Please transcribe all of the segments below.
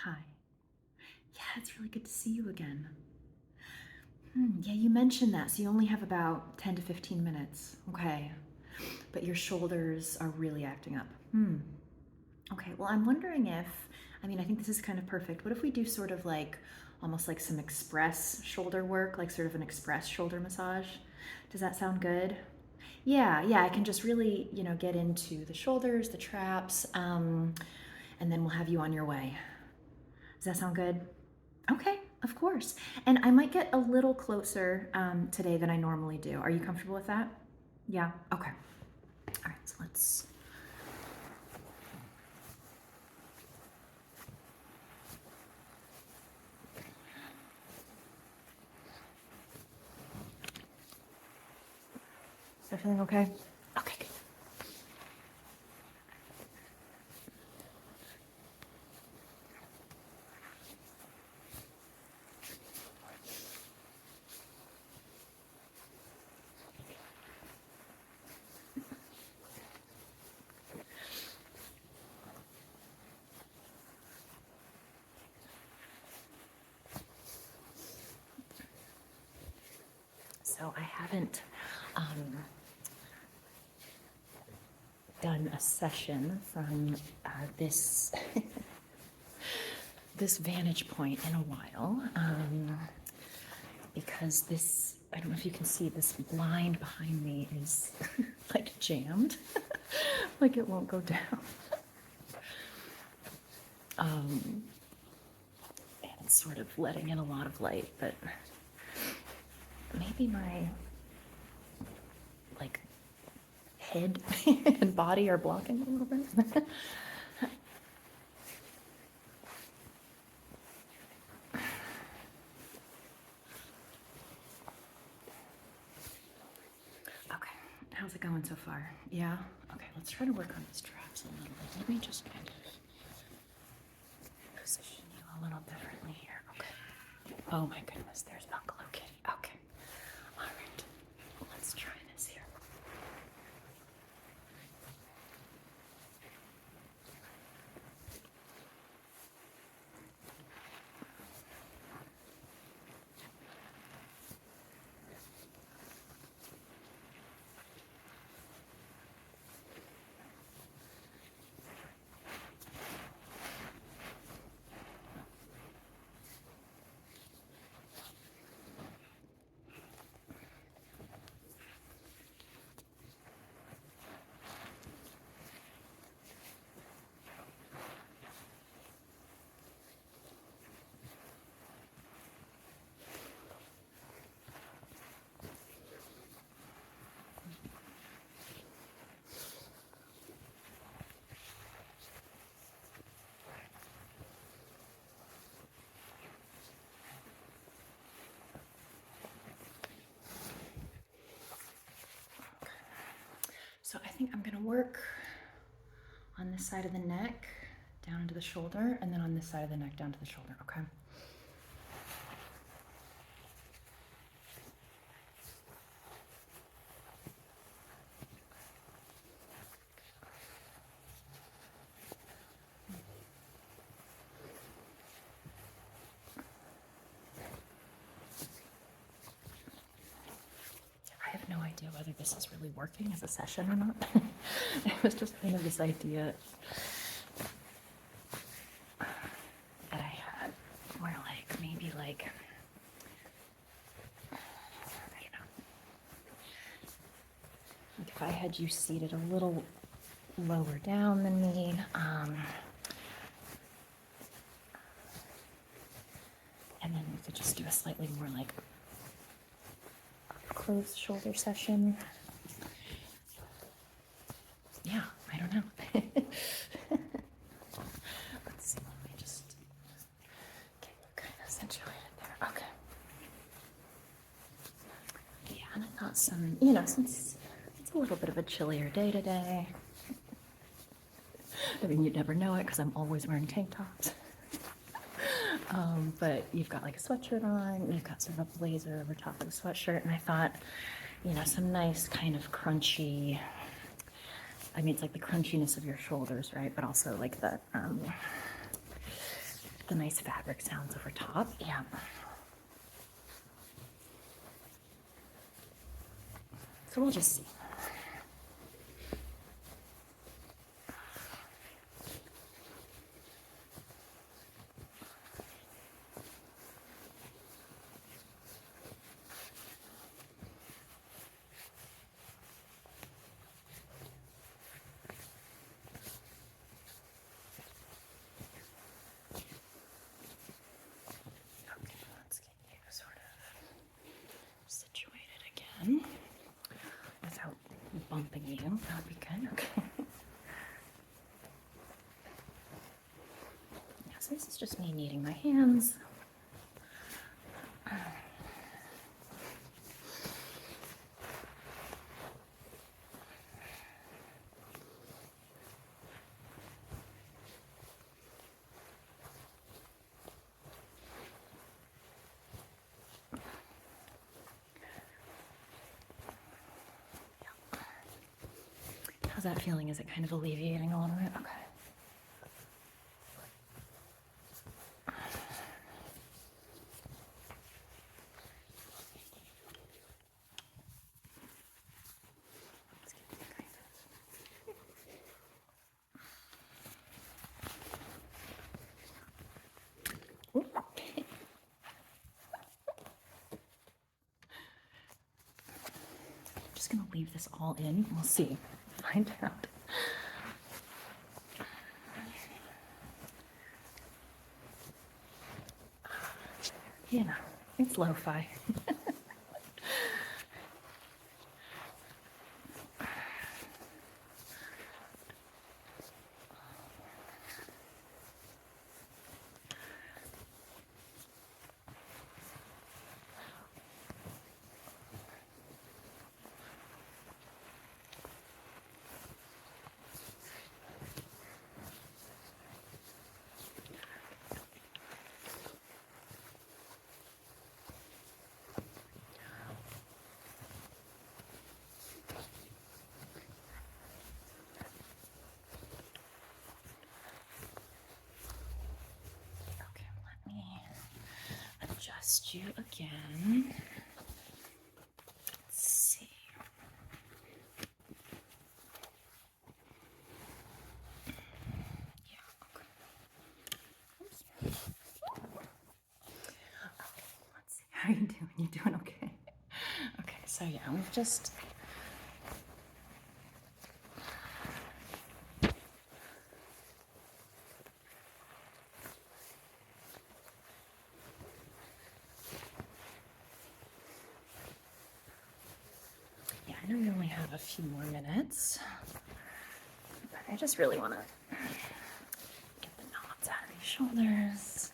Hi. Yeah, it's really good to see you again. Yeah, you mentioned that. So you only have about 10 to 15 minutes. Okay. But your shoulders are really acting up. Okay. Well, I'm wondering if, I think this is kind of perfect. What if we do sort of like almost like some express shoulder work, like sort of an express shoulder massage? Does that sound good? Yeah, I can just really, get into the shoulders, the traps, and then we'll have you on your way. Does that sound good? Okay, of course. And I might get a little closer today than I normally do. Are you comfortable with that? Yeah, okay. All right, so let's. Is that feeling okay? Okay, good. So I haven't done a session from this this vantage point in a while because this, I don't know if you can see, this blind behind me is like jammed, like it won't go down. And it's sort of letting in a lot of light, but maybe my like head and body are blocking a little bit. Okay, how's it going so far? Yeah? Okay, let's try to work on these traps a little bit. Let me just kind of position you a little differently here. Okay. Oh my goodness, there's Bungalow Kitty. Okay. All right. Let's try this here. So I think I'm gonna work on this side of the neck down into the shoulder, and then on this side of the neck down to the shoulder, okay? I have no idea whether this is really working as a session or not. It was just kind of this idea that I had where like maybe like I don't know. Like if I had you seated a little lower down than me, and then we could just do a slightly more like closed shoulder session. Yeah, I don't know. Let's see, let me just get you kind of situated there. Okay. Yeah, and I thought since it's a little bit of a chillier day today, I mean, you'd never know it because I'm always wearing tank tops. But you've got like a sweatshirt on, you've got sort of a blazer over top of the sweatshirt, and I thought, some nice kind of crunchy. I mean, it's like the crunchiness of your shoulders, right? But also like the the nice fabric sounds over top. Yeah. So we'll just see. Without bumping you, that would be good. Okay. Yeah, so this is just me kneading my hands. How's that feeling? Is it kind of alleviating a little bit? Okay. Just gonna leave this all in. We'll see. Find out. You know, it's lo-fi. Adjust you again. Let's see. Yeah, okay. Oops. Okay, let's see. How are you doing? You doing okay? Okay, so yeah, we've just I know we only have a few more minutes, but I just really want to get the knots out of these shoulders.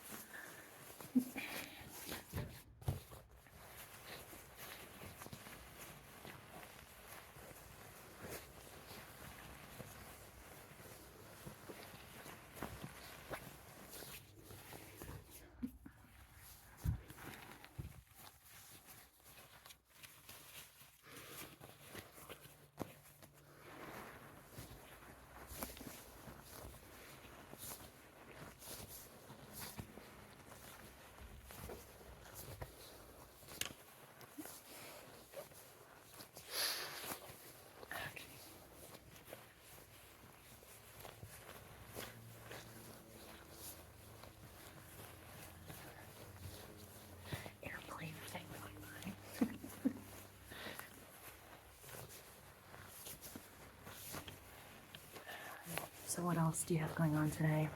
So what else do you have going on today?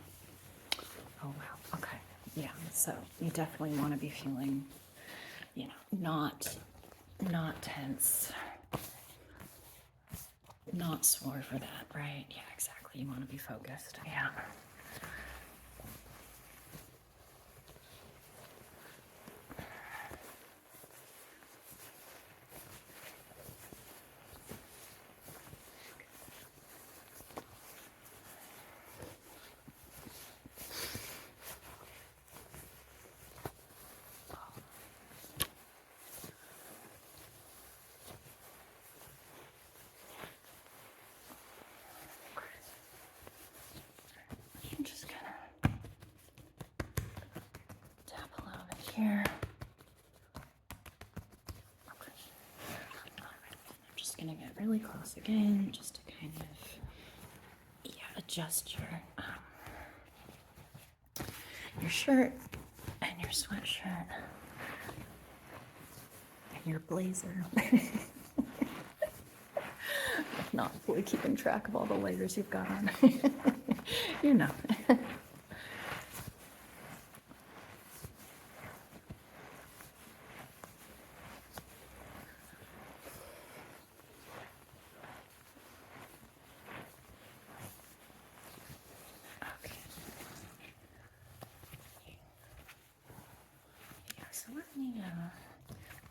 Oh wow, okay. Yeah, so you definitely want to be feeling, you know, not tense, not sore for that, right? Yeah, exactly. You want to be focused. Yeah. here. Okay. All right. I'm just gonna get really close again, just to kind of, adjust your shirt and your sweatshirt and your blazer. Not fully keeping track of all the layers you've got on. You know. Okay. Yeah, so let me,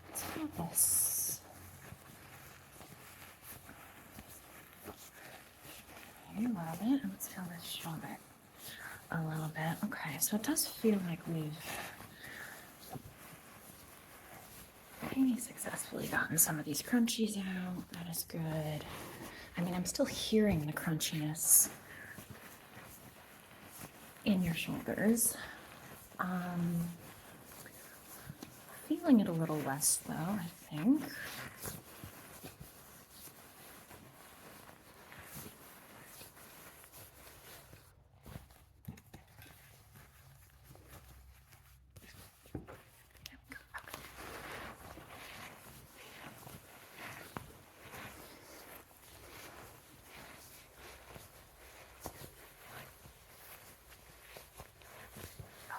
let's do this. You love it. Let's feel this shoulder a little bit. Okay, so it does feel like we've maybe successfully gotten some of these crunchies out. That is good. I mean, I'm still hearing the crunchiness in your shoulders. Feeling it a little less though, I think.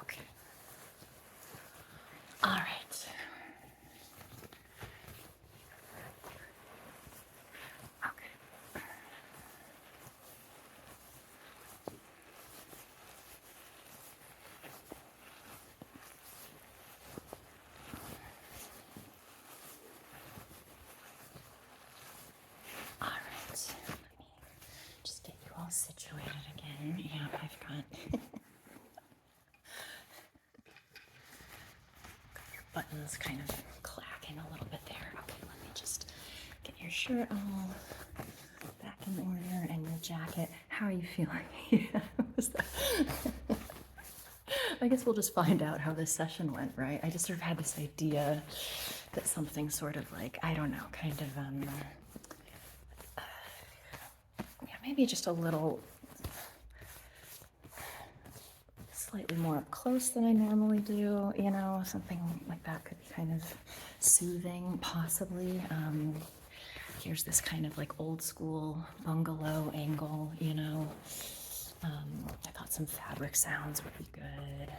Okay. All right. Okay. All right. Let me just get you all situated again. Yeah, I've got your buttons kind of clacking a little bit there. Okay, let me just get your shirt all back in order and your jacket. How are you feeling? Yeah, what was that? I guess we'll just find out how this session went, right? I just sort of had this idea that something sort of like, I don't know, kind of, yeah, maybe just a little, slightly more up close than I normally do, you know, something like that could be kind of soothing, possibly. Here's this kind of like old school bungalow angle, you know. I thought some fabric sounds would be good.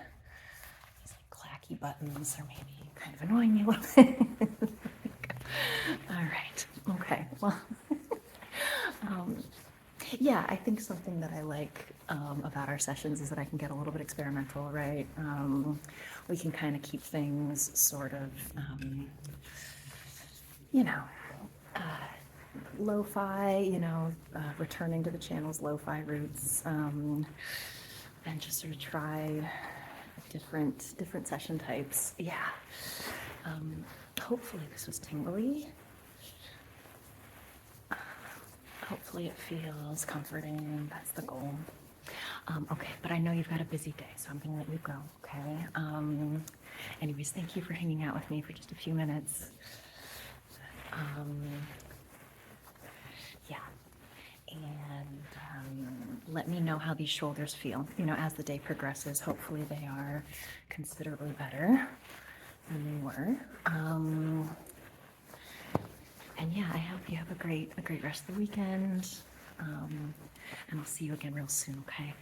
These like clacky buttons are maybe kind of annoying me a little bit. All right, okay, well, yeah, I think something that I like about our sessions is that I can get a little bit experimental, right? We can kind of keep things sort of, you know, lo-fi, you know, returning to the channel's lo-fi roots, and just sort of try different session types. Yeah. Hopefully this was tingly. Hopefully it feels comforting. That's the goal. Okay, but I know you've got a busy day, so I'm gonna let you go, okay? Anyways, thank you for hanging out with me for just a few minutes. Yeah, and let me know how these shoulders feel, you know, as the day progresses. Hopefully they are considerably better than they were. And yeah, I hope you have a great rest of the weekend. And I'll see you again real soon, okay?